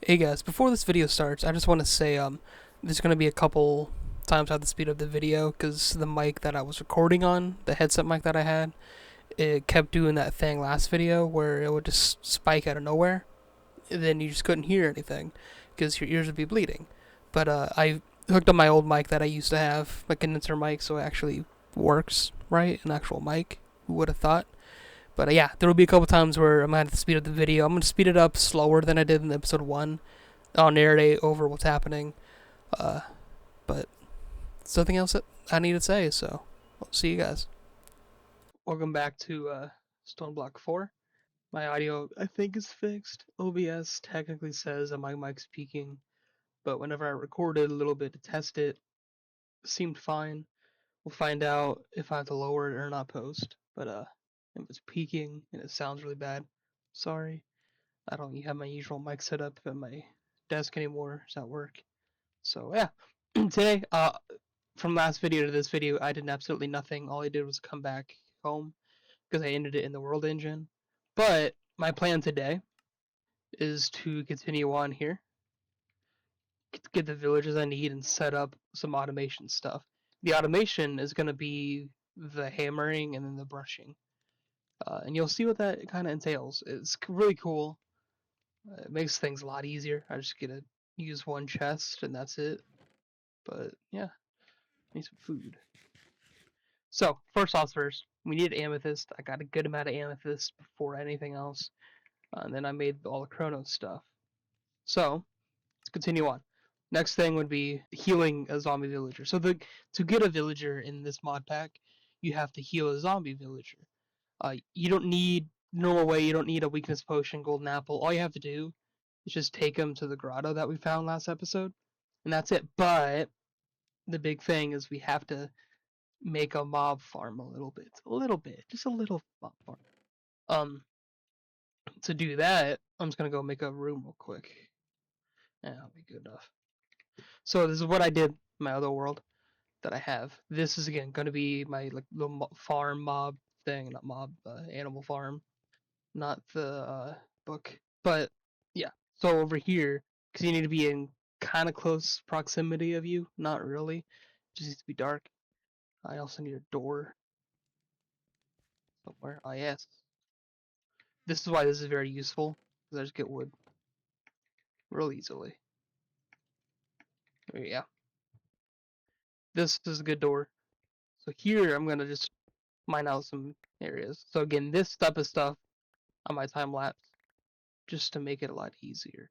Hey guys, before this video starts, I just want to say there's going to be a couple times I have to speed up the video because the mic that I was recording on, the headset mic that I had, it kept doing that thing last video where it would just spike out of nowhere, and then you just couldn't hear anything because your ears would be bleeding. But I hooked up my old mic that I used to have, a condenser mic, so it actually works, right? An actual mic. Who would have thought? But yeah, there will be a couple times where I'm gonna have to speed up the video. I'm gonna speed it up slower than I did in episode one. I'll narrate over what's happening. Uh, but there's nothing else that I need to say, so I'll see you guys. Welcome back to Stoneblock 4. My audio, I think, is fixed. OBS technically says that my mic's peaking, but whenever I recorded a little bit to test it, it seemed fine. We'll find out if I have to lower it or not post. But if it's peaking and it sounds really bad, sorry. I don't have my usual mic set up at my desk anymore. It's at work. So yeah, today, from last video to this video, I did absolutely nothing. All I did was come back home because I ended it in the world engine. But my plan today is to continue on here, get the villages I need, and set up some automation stuff. The automation is going to be the hammering and then the brushing. And you'll see what that kind of entails. It's really cool. It makes things a lot easier. I just get to use one chest and that's it. But yeah, need some food. So, first off first, we need amethyst. I got a good amount of amethyst before anything else. And then I made all the Chronos stuff. So, let's continue on. Next thing would be healing a zombie villager. So to get a villager in this mod pack, you have to heal a zombie villager. You don't need normal way, you don't need a weakness potion, golden apple. All you have to do is just take them to the grotto that we found last episode, and that's it. But the big thing is we have to make a mob farm a little bit, just a little mob farm. Um, to do that, I'm just gonna go make a room real quick. Yeah, that'll be good enough. So this is what I did in my other world that I have. This is again gonna be my like little farm mob thing, not mob, animal farm, not the book. But yeah, so over here, because you need to be in kind of close proximity of you, not really, it just needs to be dark. I also need a door somewhere. Oh yes, this is why this is very useful, because I just get wood real easily. Yeah, this is a good door. So here I'm gonna just mine out some areas. So again, this type of stuff on my time lapse, just to make it a lot easier.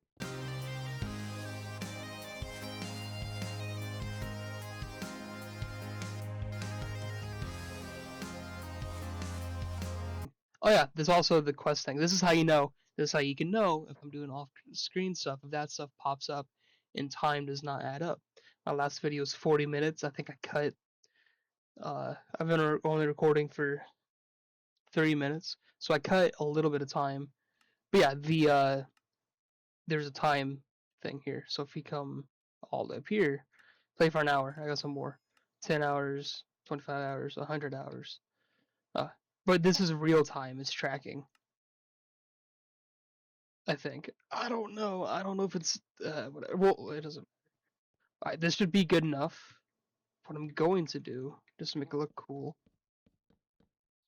Oh yeah, there's also the quest thing. This is how you know. This is how you can know if I'm doing off-screen stuff. If that stuff pops up and time does not add up. My last video was 40 minutes. I think I cut. I've been only recording for 30 minutes, so I cut a little bit of time. But yeah, there's a time thing here. So if we come all the way up here, play for an hour. I got some more. 10 hours, 25 hours, 100 hours. Uh, but this is real time. It's tracking. I think. I don't know. I don't know if it's whatever. Well, it doesn't. Alright, this should be good enough. What I'm going to do, just to make it look cool,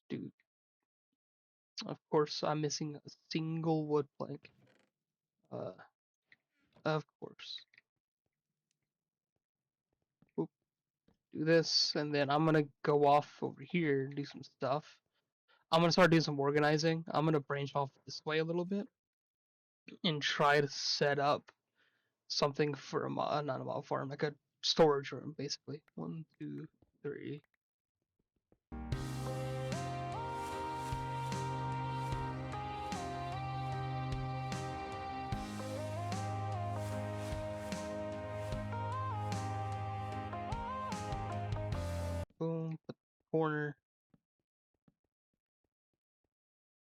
dude. Of course, I'm missing a single wood plank. Uh, of course. Oop, do this, and then I'm gonna go off over here and do some stuff. I'm gonna start doing some organizing. I'm gonna branch off this way a little bit and try to set up something for a mob, not a mob farm, like a storage room, basically. One, two, three. Boom, put the corner.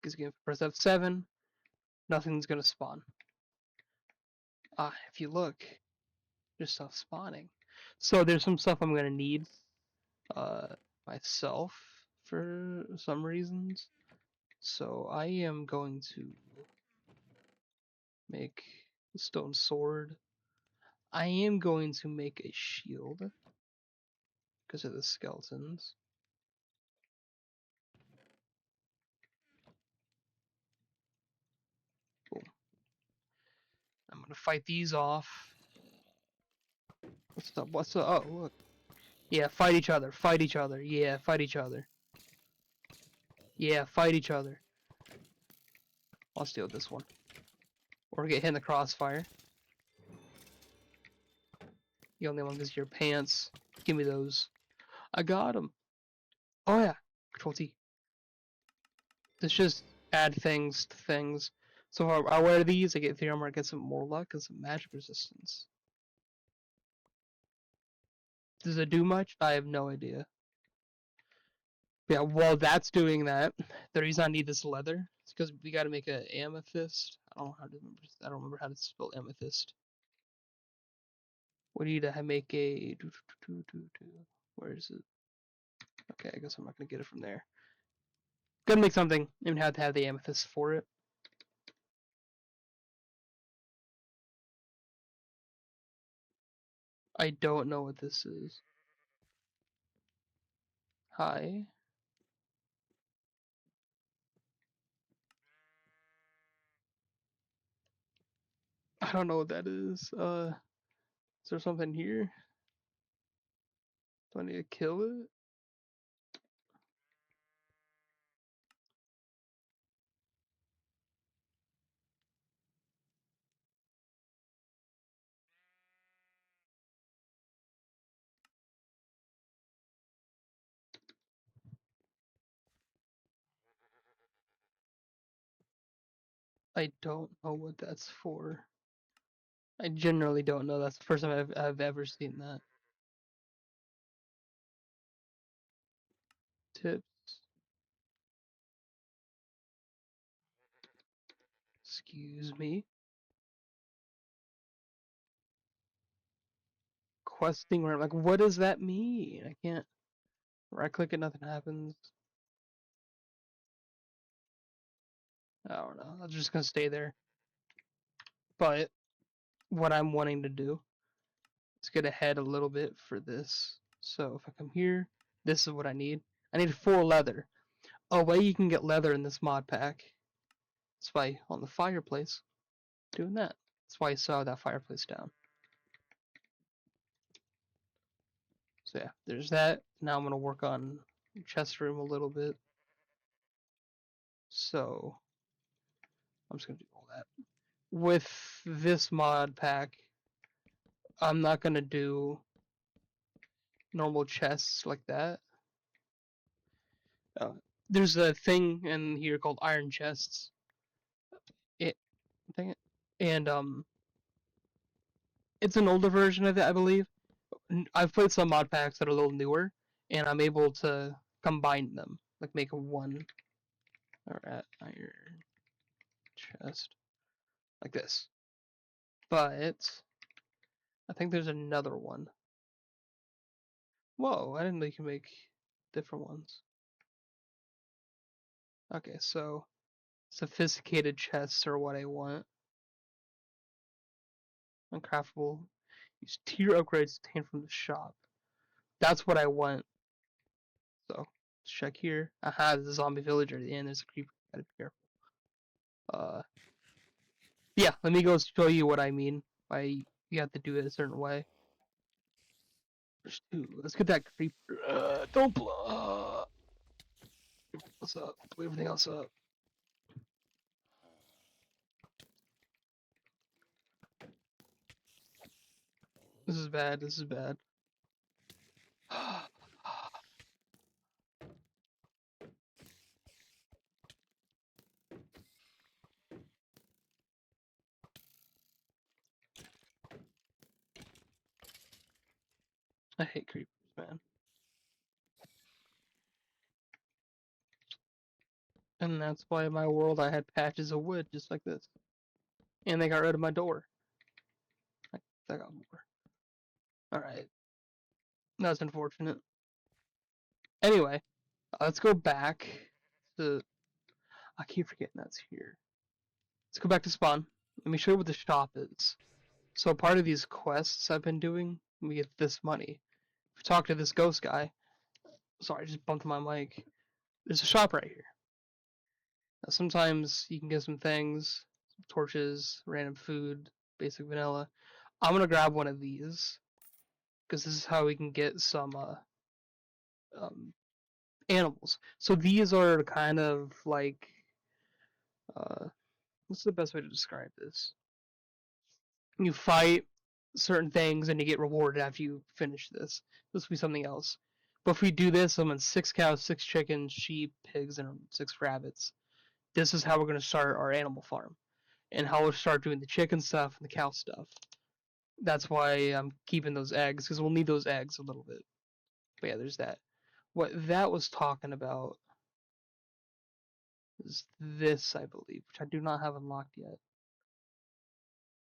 Because again, if I press F7, nothing's gonna spawn. If you look, there's stuff spawning. So there's some stuff I'm gonna need uh, myself for some reasons. So I am going to make Stone sword. I am going to make a shield because of the skeletons. Boom. I'm gonna fight these off. What's up? What's up? Oh, look. Yeah, fight each other. Fight each other. Yeah, fight each other. Yeah, fight each other. I'll steal this one. Or get hit in the crossfire. You only want this your pants. Give me those. I got them. Oh yeah. Control T. Let's just add things to things. So if I wear these, I get 3 armor, I get some more luck and some magic resistance. Does it do much? I have no idea. Yeah, while that's doing that, the reason I need this leather is because we gotta make an amethyst. I don't know how to remember. I don't remember how to spell amethyst. We need to make a. Where is it? Okay, I guess I'm not gonna get it from there. Gotta make something, and have to have the amethyst for it. I don't know what this is. Hi. I don't know what that is. Is there something here? Do I need to kill it? I don't know what that's for. I generally don't know. That's the first time I've ever seen that. Tips. Excuse me. Questing where like, what does that mean? I can't right click it, nothing happens. I don't know. I'm just gonna stay there. But what I'm wanting to do is get ahead a little bit for this. So if I come here, this is what I need. I need 4 leather. A way you can get leather in this mod pack is by on the fireplace doing that. That's why I saw that fireplace down. So yeah, there's that. Now I'm gonna work on chest room a little bit. So I'm just gonna do all that. With this mod pack, I'm not gonna do normal chests like that. Uh, there's a thing in here called iron chests. It, dang it, and it's an older version of it, I believe. I've played some mod packs that are a little newer, and I'm able to combine them, like make a one. Alright, iron chest, like this. But I think there's another one. Whoa, I didn't know you can make different ones. Okay, so sophisticated chests are what I want. Uncraftable. Use tier upgrades obtained from the shop. That's what I want. So let's check here. Aha, there's a zombie villager at the end. There's a creeper. Gotta be careful. Yeah, let me go show you what I mean by you have to do it a certain way. There's 2. Let's get that creeper. Don't blow. What's up? Blow everything else up. This is bad. This is bad. I hate creepers, man. And that's why in my world I had patches of wood just like this. And they got rid of my door. I got more. Alright. That's unfortunate. Anyway, let's go back to. I keep forgetting that's here. Let's go back to spawn. Let me show you what the shop is. So part of these quests I've been doing, we get this money. If you talk to this ghost guy, sorry, I just bumped my mic. There's a shop right here. Now, sometimes you can get some things, some torches, random food, basic vanilla. I'm gonna grab one of these because this is how we can get some um, animals. So these are kind of like uh, what's the best way to describe this? You fight certain things and you get rewarded after you finish this. This will be something else. But if we do this, I'm on 6 cows, 6 chickens, sheep, pigs, and 6 rabbits. This is how we're going to start our animal farm. And how we'll start doing the chicken stuff and the cow stuff. That's why I'm keeping those eggs, because we'll need those eggs a little bit. But yeah, there's that. What that was talking about is this, I believe, which I do not have unlocked yet.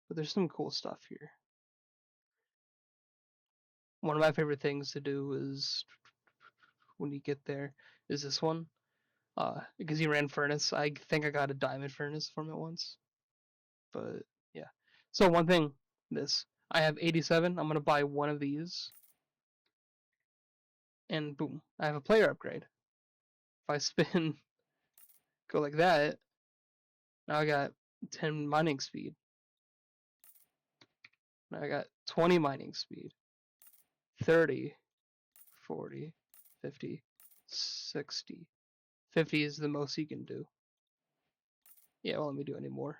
But there's some cool stuff here. One of my favorite things to do is when you get there is this one. Because you ran furnace. I think I got a diamond furnace from it once. But yeah. So one thing, this. I have 87. I'm gonna buy one of these. And boom. I have a player upgrade. If I spin go like that, now I got 10 mining speed. Now I got 20 mining speed. 30, 40, 50, 60. 50 is the most you can do. Yeah, won't let me do any more.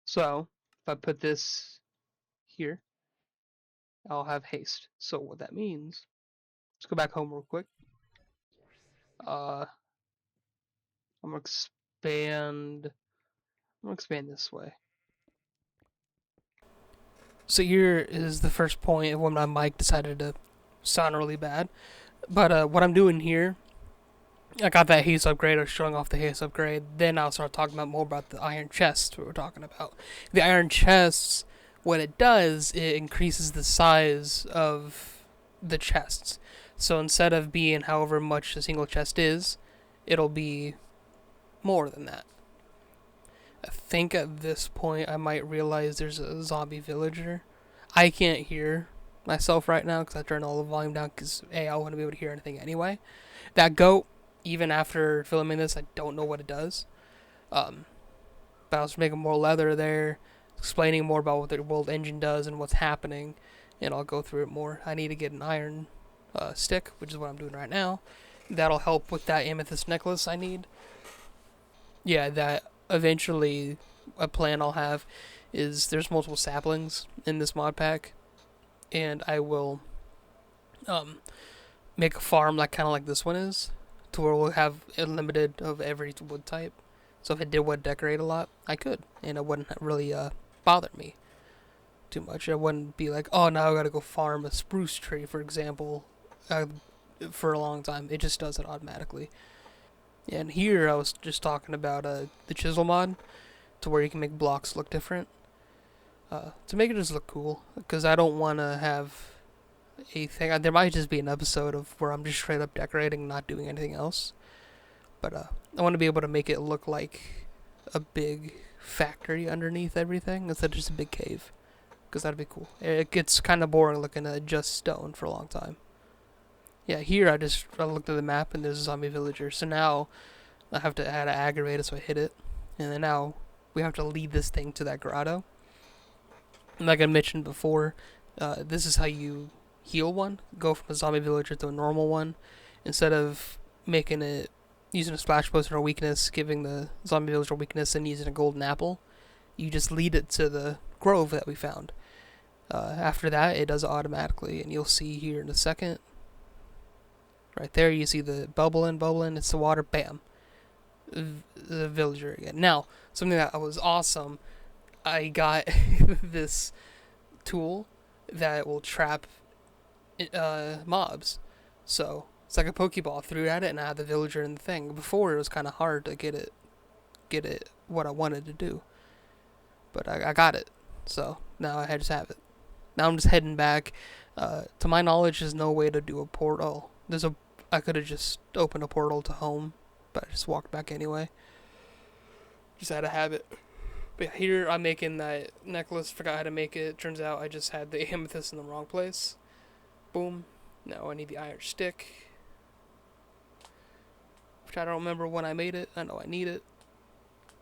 So, if I put this here, I'll have haste. So what that means, let's go back home real quick. I'm gonna expand. I'm gonna expand this way. So here is the first point of when my mic decided to sound really bad. But what I'm doing here, I got that haste upgrade. I was showing off the haste upgrade. Then I'll start talking about more about the iron chest we were talking about. The iron chests, what it does, it increases the size of the chests. So instead of being however much a single chest is, it'll be more than that. I think at this point I might realize there's a zombie villager. I can't hear myself right now because I turned all the volume down because I want to be able to hear anything anyway. That goat, even after filming this, I don't know what it does. But I was making more leather there, explaining more about what the world engine does and what's happening, and I'll go through it more. I need to get an iron stick, which is what I'm doing right now. That'll help with that amethyst necklace I need. Yeah, that eventually a plan I'll have is there's multiple saplings in this mod pack, and I will make a farm like kind of like this one is, to where we'll have unlimited of every wood type. So if I did wood decorate a lot, I could, and it wouldn't really bother me too much. I wouldn't be like, oh, now I gotta go farm a spruce tree, for example, for a long time. It just does it automatically. And here I was just talking about the chisel mod, to where you can make blocks look different, to make it just look cool. Because I don't want to have a thing. There might just be an episode of where I'm just straight up decorating, not doing anything else. But I want to be able to make it look like a big factory underneath everything instead of just a big cave. Because that'd be cool. It gets kind of boring looking at just stone for a long time. Yeah, here I looked at the map and there's a zombie villager. So now I have to add an aggravator so I hit it. And then now we have to lead this thing to that grotto. And like I mentioned before, this is how you heal one. Go from a zombie villager to a normal one. Instead of making it using a splash potion or weakness, giving the zombie villager weakness, and using a golden apple, you just lead it to the grove that we found. After that, it does it automatically, and you'll see here in a second. Right there, you see the bubbling. It's the water. Bam, the villager again. Now, something that was awesome. I got this tool that will trap mobs. So it's like a Pokeball. Threw at it, and I had the villager in the thing. Before it was kind of hard to get it what I wanted to do, but I got it. So now I just have it. Now I'm just heading back. To my knowledge, there's no way to do a portal. I could have just opened a portal to home, but I just walked back anyway. Just had a habit. But yeah, here I'm making that necklace. Forgot how to make it. Turns out I just had the amethyst in the wrong place. Boom. Now I need the iron stick, which I don't remember when I made it. I know I need it.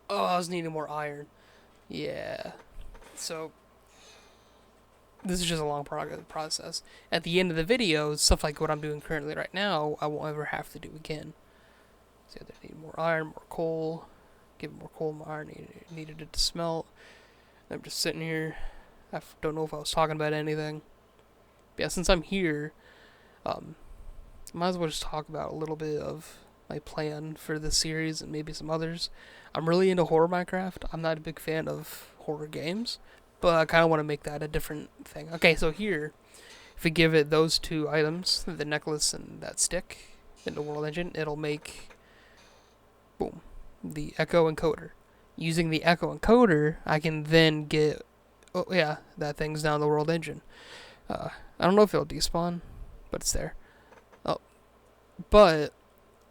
Oh, I was needing more iron. Yeah. So this is just a long process. At the end of the video, stuff like what I'm doing currently right now, I won't ever have to do again. So I need more iron, more coal. Give more coal, more iron. Needed it to smelt. I'm just sitting here. I don't know if I was talking about anything. But yeah, since I'm here, um, might as well just talk about a little bit of my plan for this series and maybe some others. I'm really into horror Minecraft. I'm not a big fan of horror games, but I kind of want to make that a different thing. Okay, so here, if we give it those two items, the necklace and that stick, in the world engine, it'll make, boom, the echo encoder. Using the echo encoder, I can then get, oh yeah, that thing's down the world engine. I don't know if it'll despawn, but it's there. Oh, but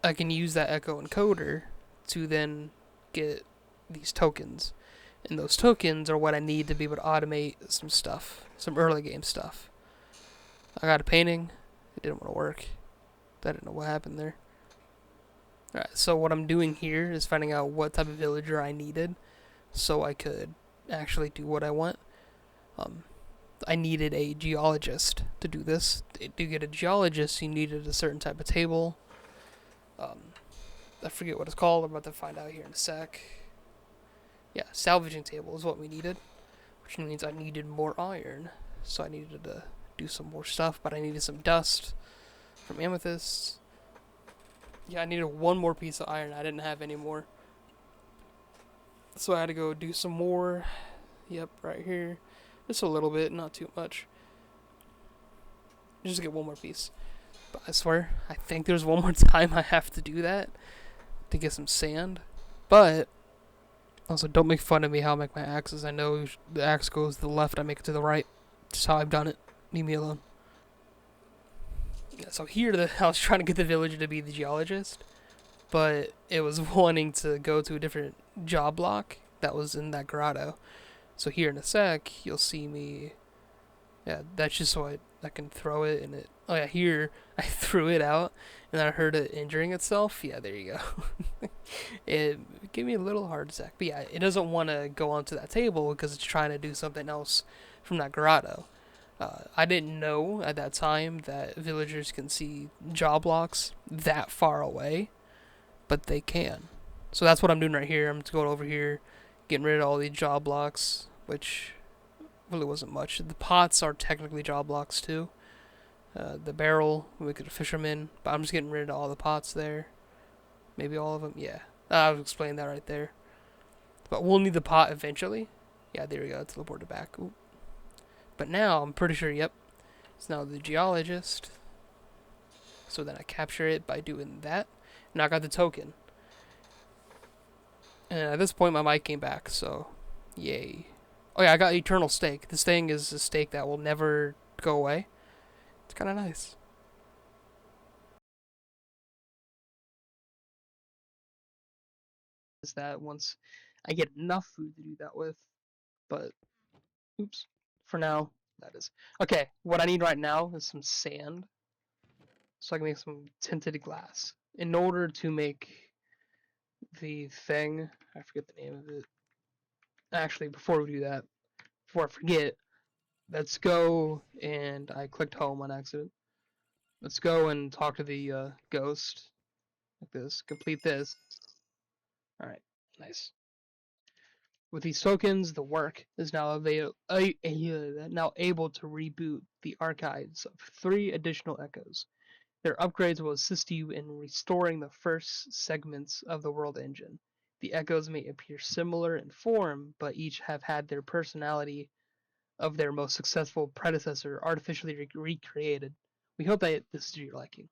I can use that echo encoder to then get these tokens. And those tokens are what I need to be able to automate some stuff, some early game stuff. I got a painting. It didn't want to work. I didn't know what happened there. Alright, so what I'm doing here is finding out what type of villager I needed so I could actually do what I want. I needed a geologist to do this. To get a geologist, you needed a certain type of table. I forget what it's called. I'm about to find out here in a sec. Yeah, salvaging table is what we needed, which means I needed more iron. So I needed to do some more stuff, but I needed some dust from amethyst. Yeah, I needed one more piece of iron. I didn't have any more. So I had to go do some more. Yep, right here. Just a little bit, not too much. Just get one more piece. But I swear, I think there's one more time I have to do that to get some sand. But also, don't make fun of me how I make my axes. I know the axe goes to the left, I make it to the right. Just how I've done it. Leave me alone. Yeah, so here, I was trying to get the villager to be the geologist, but it was wanting to go to a different job block that was in that grotto. So here in a sec, you'll see me. Yeah, that's just so I can throw it and it. Oh yeah, here I threw it out and I heard it injuring itself. Yeah, there you go. It gave me a little heart attack. But yeah, it doesn't want to go onto that table because it's trying to do something else from that grotto. I didn't know at that time that villagers can see job blocks that far away, but they can. So that's what I'm doing right here. I'm just going over here, getting rid of all these job blocks, which really wasn't much. The pots are technically job blocks too. The barrel, we could fish them in, but I'm just getting rid of all the pots there. Maybe all of them, yeah. I'll explain that right there. But we'll need the pot eventually. Yeah, there we go, teleported back. Ooh. But now, I'm pretty sure, yep, it's now the geologist. So then I capture it by doing that. Now I got the token. And at this point, my mic came back, so yay. Oh yeah, I got eternal steak. This thing is a steak that will never go away. It's kind of nice. Is that once I get enough food to do that with, but oops. For now, that is. Okay, what I need right now is some sand so I can make some tinted glass. In order to make the thing, I forget the name of it. Actually, before we do that, before I forget, let's go and I clicked home on accident. Let's go and talk to the ghost like this. Complete this. All right, nice. With these tokens, the work is now now able to reboot the archives of 3 additional echoes. Their upgrades will assist you in restoring the first segments of the world engine. The echoes may appear similar in form, but each have had their personality of their most successful predecessor artificially recreated. We hope that this is to your liking.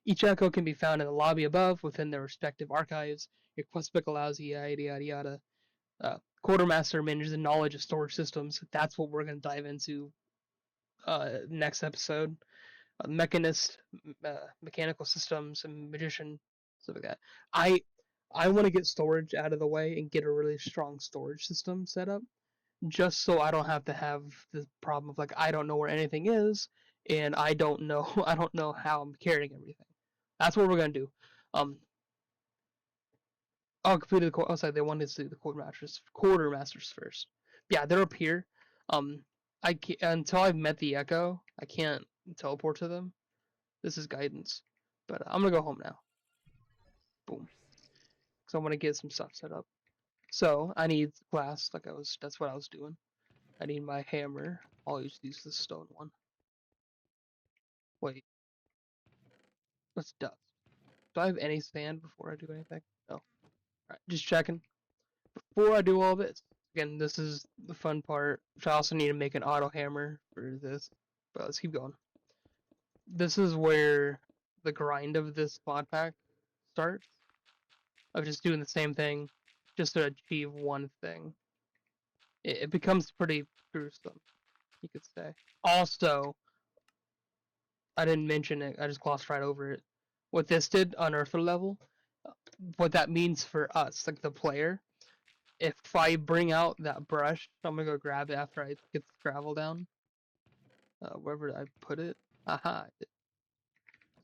Each echo can be found in the lobby above within their respective archives. Your quest book allows yada yada yada. Quartermaster manages the knowledge of storage systems. That's what we're going to dive into next episode. Mechanist, mechanical systems, and magician, stuff like that. I I want to get storage out of the way and get a really strong storage system set up, just so I don't have to have the problem of like I don't know where anything is, and I don't know I don't know how I'm carrying everything. That's what we're gonna do. Um, oh, completed the oh, sorry, they wanted to do the quartermasters first. Yeah, they're up here. Um, I can't, until I've met the Echo, I can't teleport to them. This is guidance, but I'm gonna go home now. Boom. So I'm gonna get some stuff set up. So I need glass, like I was. That's what I was doing. I need my hammer. I'll use the stone one. Wait, what's dust? Do I have any sand before I do anything? No. Alright, just checking. Before I do all this, again, this is the fun part, which I also need to make an auto hammer for this. But let's keep going. This is where the grind of this mod pack starts. Of just doing the same thing, just to achieve one thing. It becomes pretty gruesome, you could say. Also, I didn't mention it, I just glossed right over it. What this did on Earther level, what that means for us, like the player, if I bring out that brush, I'm gonna go grab it after I get the gravel down. Wherever I put it. Aha.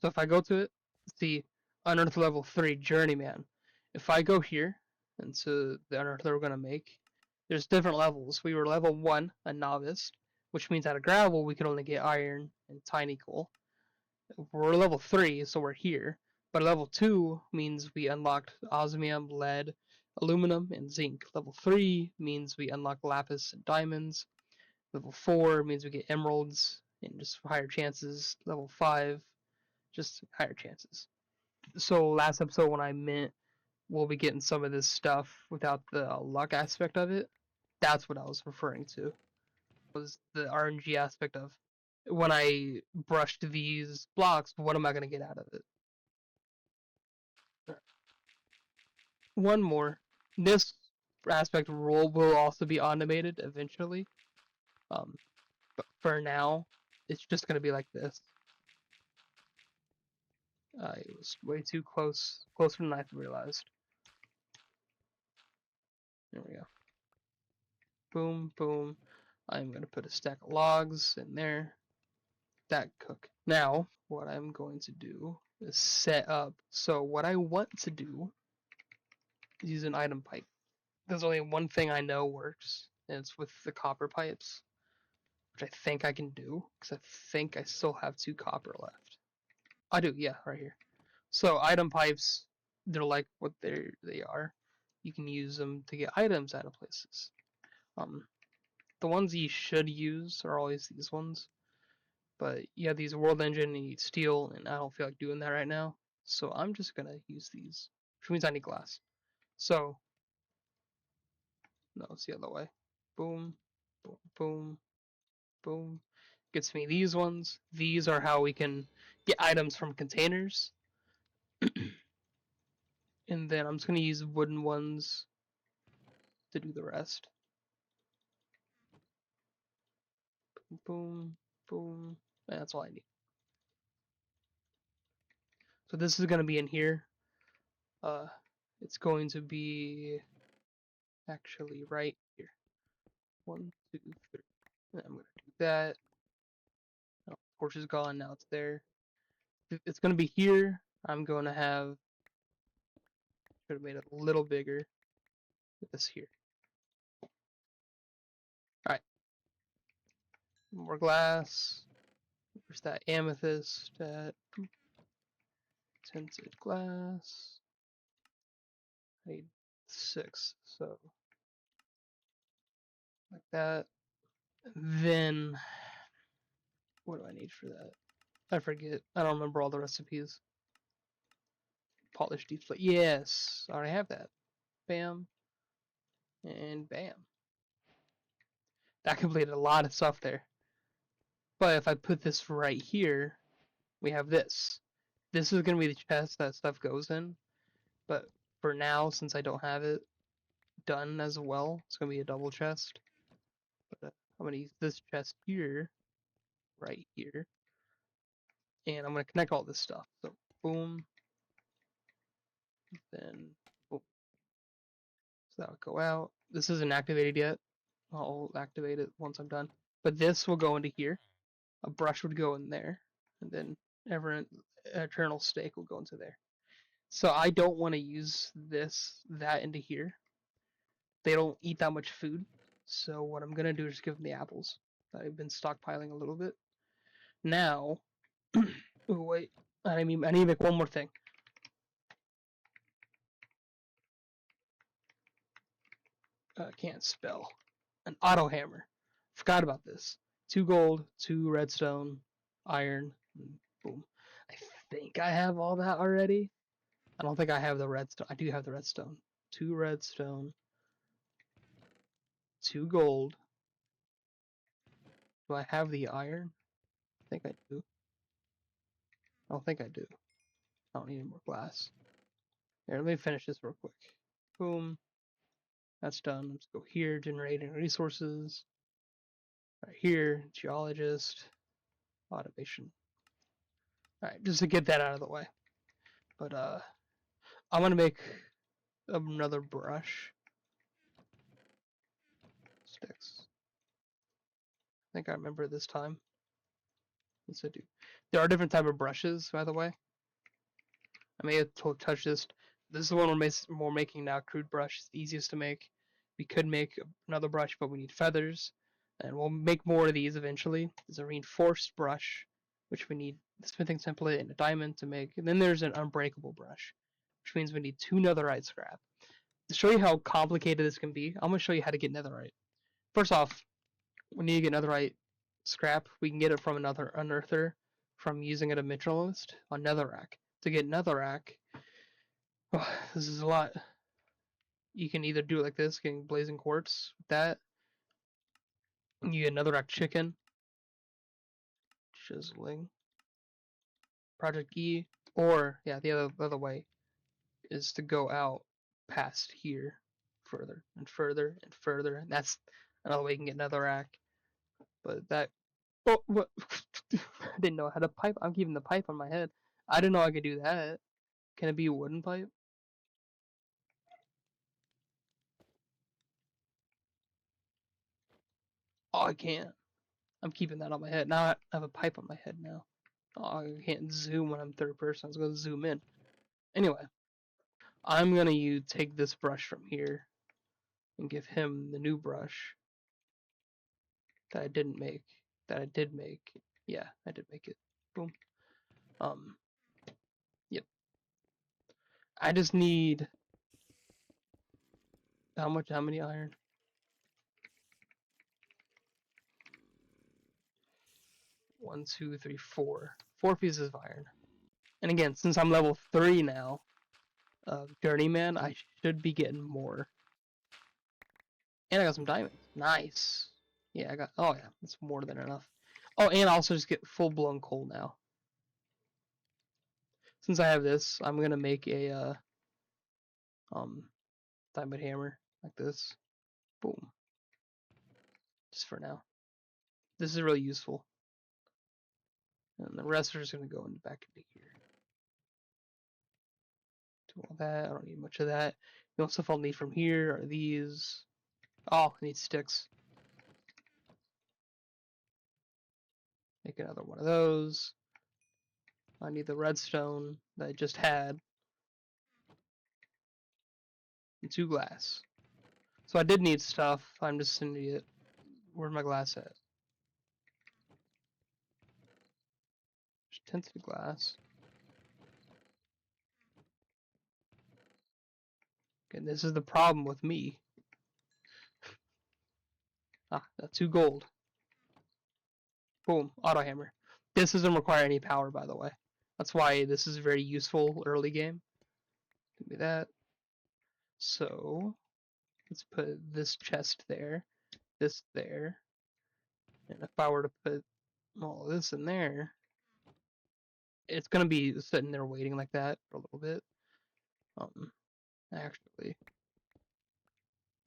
So if I go to it, see, Unearth level 3, Journeyman. If I go here, into the Unearth that we're gonna make, there's different levels. We were level 1, a novice, which means out of gravel we can only get iron and tiny coal. We're level 3, so we're here. But level 2 means we unlocked osmium, lead, aluminum, and zinc. Level 3 means we unlock lapis and diamonds. Level 4 means we get emeralds and just higher chances. Level 5, just higher chances. So last episode when I meant we'll be getting some of this stuff without the luck aspect of it, that's what I was referring to. Was the RNG aspect of when I brushed these blocks, what am I going to get out of it? One more. This aspect role will also be automated eventually. But for now, it's just going to be like this. It was way too closer than I realized. There we go. Boom, boom. I'm going to put a stack of logs in there. That cook. Now, what I'm going to do is set up. So what I want to do is use an item pipe. There's only one thing I know works, and it's with the copper pipes, which I think I can do, because I think I still have 2 copper left. I do, yeah, right here. So item pipes, they're like what they are. You can use them to get items out of places. The ones you should use are always these ones. But you have these world engine and you need steel, and I don't feel like doing that right now. So I'm just gonna use these, which means I need glass. So, no, it's the other way. Boom, boom, boom, boom. Gets me these ones. These are how we can get items from containers. And then I'm just gonna use wooden ones to do the rest. Boom, boom. And that's all I need. So this is gonna be in here. It's going to be actually right here. 1, 2, 3. And I'm gonna do that. Oh, torch is gone. Now it's there. It's gonna be here. I'm gonna have. Should have made it a little bigger. This here. All right. More glass. Where's that amethyst at? Tinted glass. I need 6. So like that. Then what do I need for that? I forget. I don't remember all the recipes. Polished deep slate. Yes, I already have that. Bam. And bam. That completed a lot of stuff there. But if I put this right here, we have this. This is going to be the chest that stuff goes in. But for now, since I don't have it done as well, it's going to be a double chest. But I'm going to use this chest here, right here. And I'm going to connect all this stuff. So boom. Then boom. So that would go out. This isn't activated yet. I'll activate it once I'm done. But this will go into here. A brush would go in there, and then eternal stake will go into there. So I don't want to use that into here. They don't eat that much food. So what I'm gonna do is give them the apples. I've been stockpiling a little bit. Now, oh wait, I need to make one more thing. Can't spell. An auto hammer. Forgot about this. 2 gold, 2 redstone, iron, boom. I think I have all that already. I don't think I have the redstone. I do have the redstone. 2 redstone, 2 gold. Do I have the iron? I think I do. I don't think I do. I don't need any more glass. Here, let me finish this real quick. Boom. That's done. Let's go here, generating resources. Right here, geologist, automation. Alright, just to get that out of the way. But I'm gonna make another brush. Sticks. I think I remember this time. Yes, I do. There are different type of brushes, by the way. I may have touched this. This is the one we're making now. Crude brush. It's the easiest to make. We could make another brush, but we need feathers. And we'll make more of these eventually. There's a reinforced brush, which we need the smithing template and a diamond to make. And then there's an unbreakable brush, which means we need 2 netherite scrap. To show you how complicated this can be, I'm going to show you how to get netherite. First off, we need to get netherite scrap. We can get it from another unearther from using a dimensionalist on netherrack. To get netherrack, oh, this is a lot. You can either do it like this, getting blazing quartz with that. You get netherrack chicken, chiseling, project E, or yeah, the other way is to go out past here further and further and further, and that's another way you can get netherrack. But that, oh, what? I didn't know how to pipe. I'm keeping the pipe on my head. I didn't know I could do that. Can it be a wooden pipe? Oh, I can't. I'm keeping that on my head. Now I have a pipe on my head now. Oh, I can't zoom when I'm third person. I was gonna zoom in. Anyway, I'm gonna take this brush from here and give him the new brush that I didn't make. That I did make. Yeah, I did make it. Boom. Um. Yep. I just need how much? How many iron? 1, 2, 3, 4. 4 pieces of iron. And again, since I'm level 3 now, Journeyman, I should be getting more. And I got some diamonds. Nice. Yeah, I got. Oh yeah, that's more than enough. Oh, and I also just get full blown coal now. Since I have this, I'm gonna make a um diamond hammer like this. Boom. Just for now. This is really useful. And the rest are just gonna go into back into here. Do all that. I don't need much of that. The only stuff I'll need from here are these. Oh, I need sticks. Make another one of those. I need the redstone that I just had. And 2 glass. So I did need stuff. I'm just an idiot. Where's my glass at? There's tinted glass. Okay, this is the problem with me. Ah, that's 2 gold. Boom, auto hammer. This doesn't require any power, by the way. That's why this is very useful early game. Give me that. So, let's put this chest there, this there. And if I were to put all this in there, it's gonna be sitting there waiting like that for a little bit. Actually,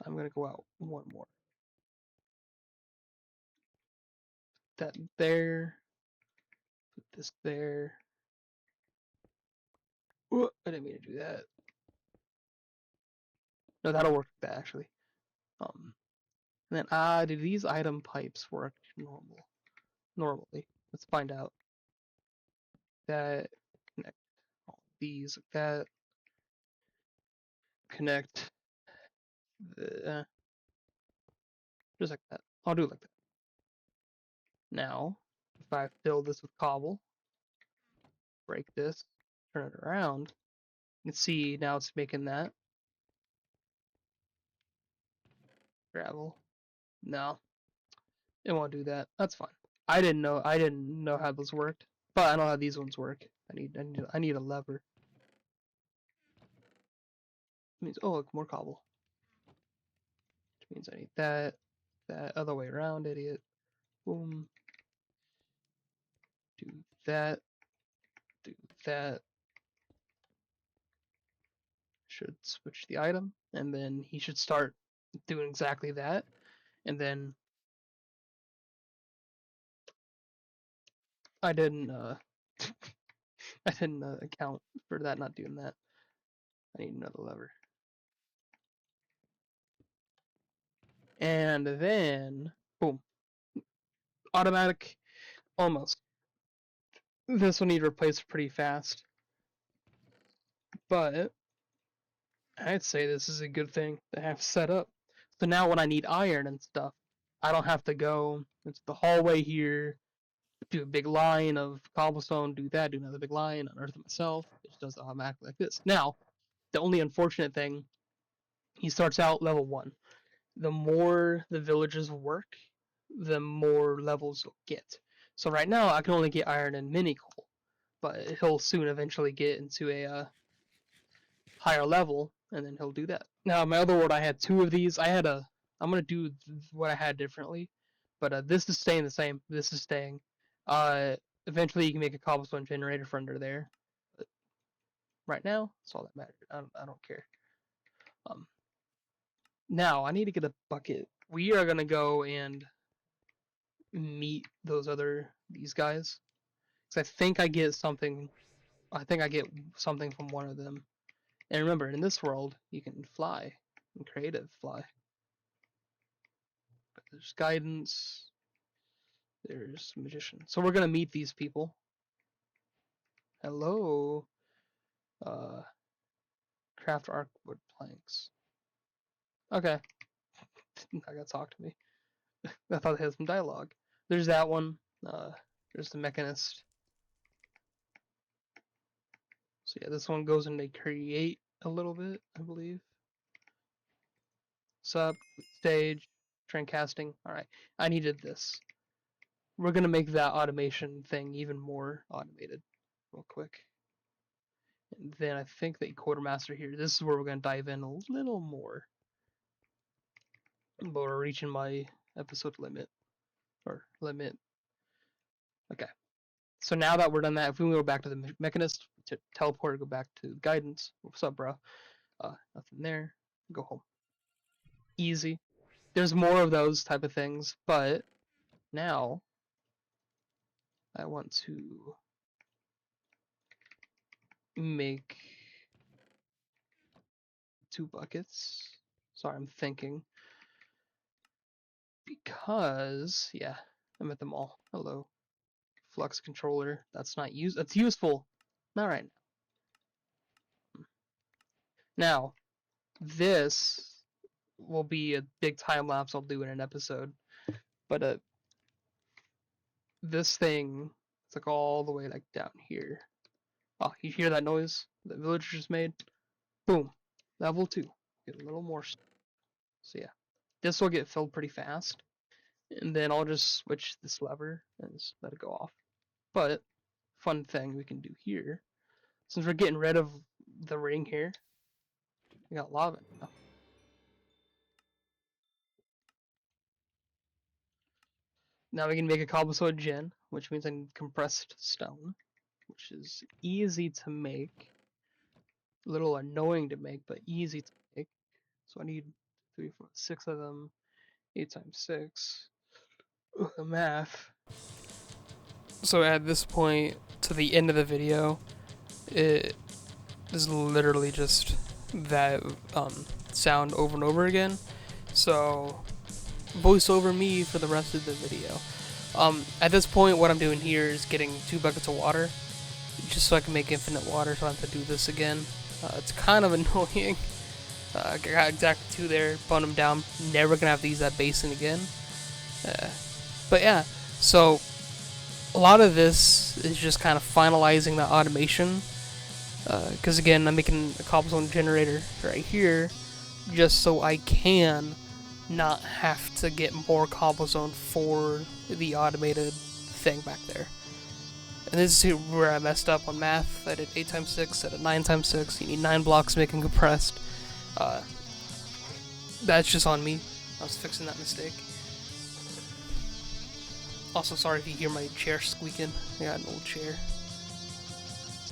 I'm gonna go out one more. That there. Put this there. Ooh, I didn't mean to do that. No, that'll work like that actually. And then do these item pipes work normally? Let's find out. That connect all these like that. Connect the just like that. I'll do it like that. Now, if I fill this with cobble, break this, turn it around, you can see now it's making that gravel. No, it won't do that. That's fine. I didn't know how those worked, but I know how these ones work. I need a lever. It means oh look, more cobble. Which means I need that other way around, idiot. Boom. Do that. Do that. Should switch the item, and then he should start doing exactly that. And then I didn't I didn't account for that not doing that. I need another lever. And then boom. Automatic almost. This will need replaced pretty fast. But I'd say this is a good thing to have set up. So now when I need iron and stuff, I don't have to go into the hallway here, do a big line of cobblestone, do that, do another big line, unearth it myself. It just does it automatically like this. Now, the only unfortunate thing, he starts out level 1. The more the villagers work, the more levels you'll get. So right now, I can only get iron and mini coal, but he'll soon eventually get into a higher level, and then he'll do that. Now, my other ward, I had 2 of these. I'm gonna do what I had differently, but this is staying the same. This is staying. Eventually, you can make a cobblestone generator for under there. But right now, that's all that matters. I don't care. Now I need to get a bucket. We are gonna go and meet these guys. Cause I think I get something. I think I get something from one of them. And remember, in this world, you can fly, in creative fly. But there's guidance. There's magician. So we're gonna meet these people. Hello. Craft arc wood planks. Okay. Not gonna talk to me. I thought they had some dialogue. There's that one. There's the mechanist. So yeah, this one goes into create a little bit, I believe. Sub, stage, train casting. Alright, I needed this. We're gonna make that automation thing even more automated real quick. And then I think the quartermaster here, this is where we're gonna dive in a little more. But we're reaching my episode limit. Or limit. Okay. So now that we're done that, if we go back to the mechanist, to teleport, go back to guidance. What's up, bro? Nothing there. Go home. Easy. There's more of those type of things, but now I want to make 2 buckets. Sorry, I'm thinking. Because, yeah, I'm at them all. Hello. Flux controller. That's not that's useful. Not right now. Now, this will be a big time lapse I'll do in an episode. But this thing, it's like all the way like down here. Oh, you hear that noise the villager just made? Boom. Level 2. Get a little more. So yeah, this will get filled pretty fast. And then I'll just switch this lever and just let it go off. But, fun thing we can do here, since we're getting rid of the ring here, we got lava now. Now we can make a cobblestone gen, which means I need compressed stone, which is easy to make. A little annoying to make, but easy to make. So I need 3, 4, 6 of them. 8 times 6. The math. So at this point, to the end of the video, it is literally just that sound over and over again. So voice over me for the rest of the video. At this point, what I'm doing here is getting 2 buckets of water, just so I can make infinite water, so I don't have to do this again. It's kind of annoying. I got exactly 2 there, bun them down, never gonna have to use that basin again. But yeah, so a lot of this is just kind of finalizing the automation, because again, I'm making a cobblestone generator right here, just so I can not have to get more cobblestone for the automated thing back there. And this is where I messed up on math. I did 8 times 6 instead of 9 times 6. You need 9 blocks to make them compressed. That's just on me. I was fixing that mistake. Also, sorry if you hear my chair squeaking. I got an old chair.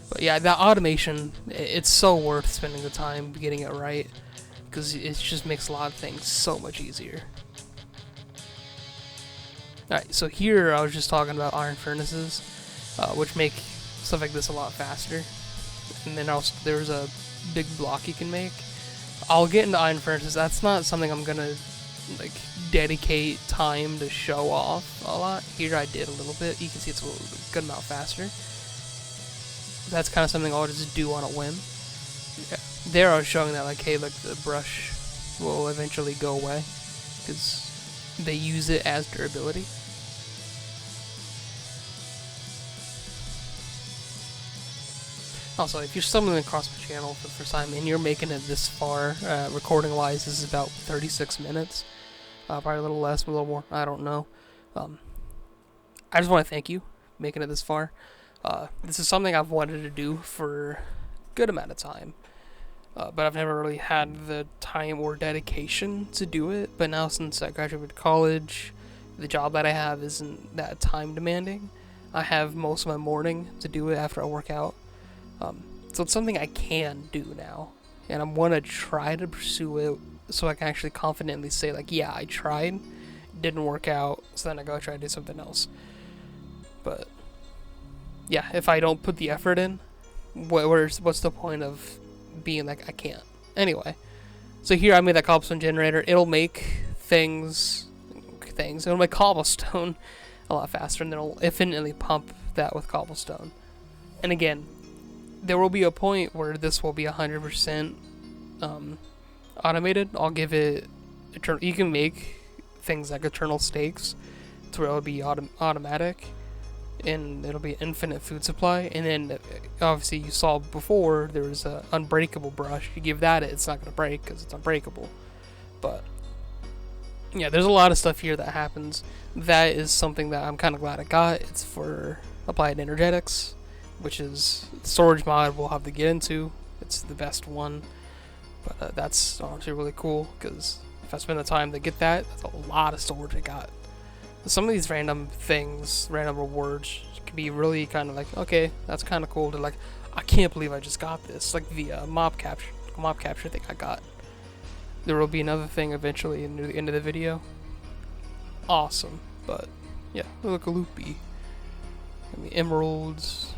But yeah, that automation, it's so worth spending the time getting it right, because it just makes a lot of things so much easier. Alright, so here I was just talking about iron furnaces, which make stuff like this a lot faster. And then also there's a big block you can make. I'll get into iron furnaces. That's not something I'm gonna like dedicate time to show off a lot. Here I did a little bit. You can see it's a good amount faster. That's kind of something I'll just do on a whim. Yeah. There I was showing that, like, hey, look, the brush will eventually go away because they use it as durability. Also, if you're stumbling across my channel for the first time and you're making it this far, recording wise, this is about 36 minutes. Probably a little less, a little more, I don't know. I just want to thank you for making it this far. This is something I've wanted to do for a good amount of time. But I've never really had the time or dedication to do it. But now, since I graduated college, the job that I have isn't that time demanding. I have most of my morning to do it after I work out. So it's something I can do now. And I want to try to pursue it so I can actually confidently say, like, yeah, I tried, didn't work out, so then I go try to do something else. But yeah, if I don't put the effort in, what's the point of being like, I can't? Anyway, so here I made that cobblestone generator. It'll make it'll make cobblestone a lot faster, and then it'll infinitely pump that with cobblestone. And again, there will be a point where this will be 100% automated. I'll give it eternal. You can make things like eternal stakes to where it'll be automatic, and it'll be infinite food supply. And then obviously you saw before there was an unbreakable brush. You give that it's not gonna break because it's unbreakable. But yeah, there's a lot of stuff here that happens. That is something that I'm kind of glad I got. It's for applied energetics, which is the storage mod we'll have to get into. It's the best one, but that's honestly really cool, because if I spend the time to get that, that's a lot of storage I got. Some of these random things, random rewards, can be really kind of like, okay, that's kind of cool, to like, I can't believe I just got this, like the mob capture thing I got. There will be another thing eventually in the end of the video. Awesome, but yeah, look a loopy. I mean, emeralds,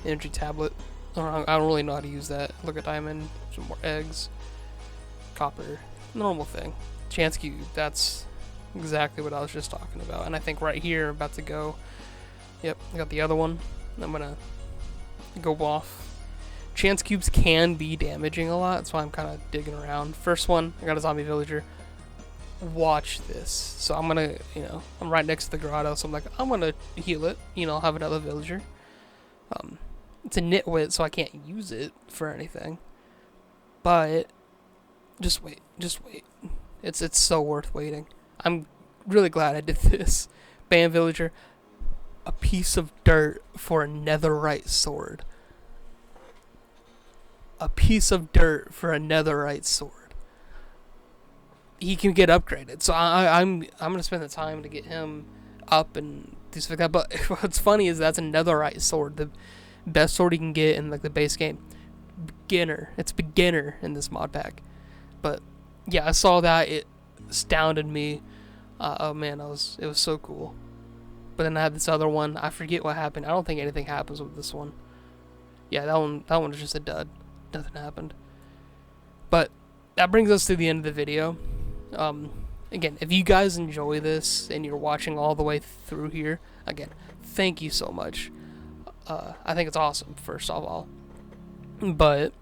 energy tablet. I don't really know how to use that. Look at diamond, some more eggs, copper, normal thing. Chance cube, that's exactly what I was just talking about. And I think right here, I'm about to go. Yep, I got the other one. I'm gonna go off. Chance cubes can be damaging a lot, so I'm kind of digging around. First one, I got a zombie villager. Watch this. So I'm gonna, I'm right next to the grotto, so I'm like, I'm gonna heal it. I'll have another villager. It's a nitwit, so I can't use it for anything. But just wait. It's so worth waiting. I'm really glad I did this. Bam, villager. A piece of dirt for a netherite sword. A piece of dirt for a netherite sword. He can get upgraded, so I'm gonna spend the time to get him up and do stuff like that. But what's funny is that's a netherite sword, the best sword you can get in like the base game. It's beginner in this mod pack. But yeah, I saw that, it astounded me. Oh man, it was so cool. But then I had this other one. I forget what happened. I don't think anything happens with this one. Yeah, that one was just a dud. Nothing happened. But that brings us to the end of the video. Again, if you guys enjoy this and you're watching all the way through here, again, thank you so much. I think it's awesome, first of all. But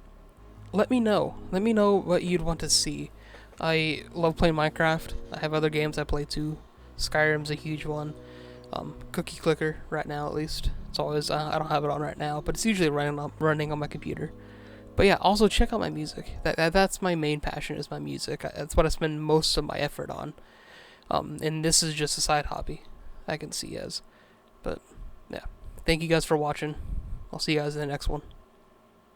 let me know. Let me know what you'd want to see. I love playing Minecraft. I have other games I play too. Skyrim's a huge one. Cookie Clicker right now, at least. It's always I don't have it on right now, but it's usually running on my computer. But yeah, also check out my music. That's my main passion, is my music. That's what I spend most of my effort on. And this is just a side hobby, I can see as. But yeah, thank you guys for watching. I'll see you guys in the next one.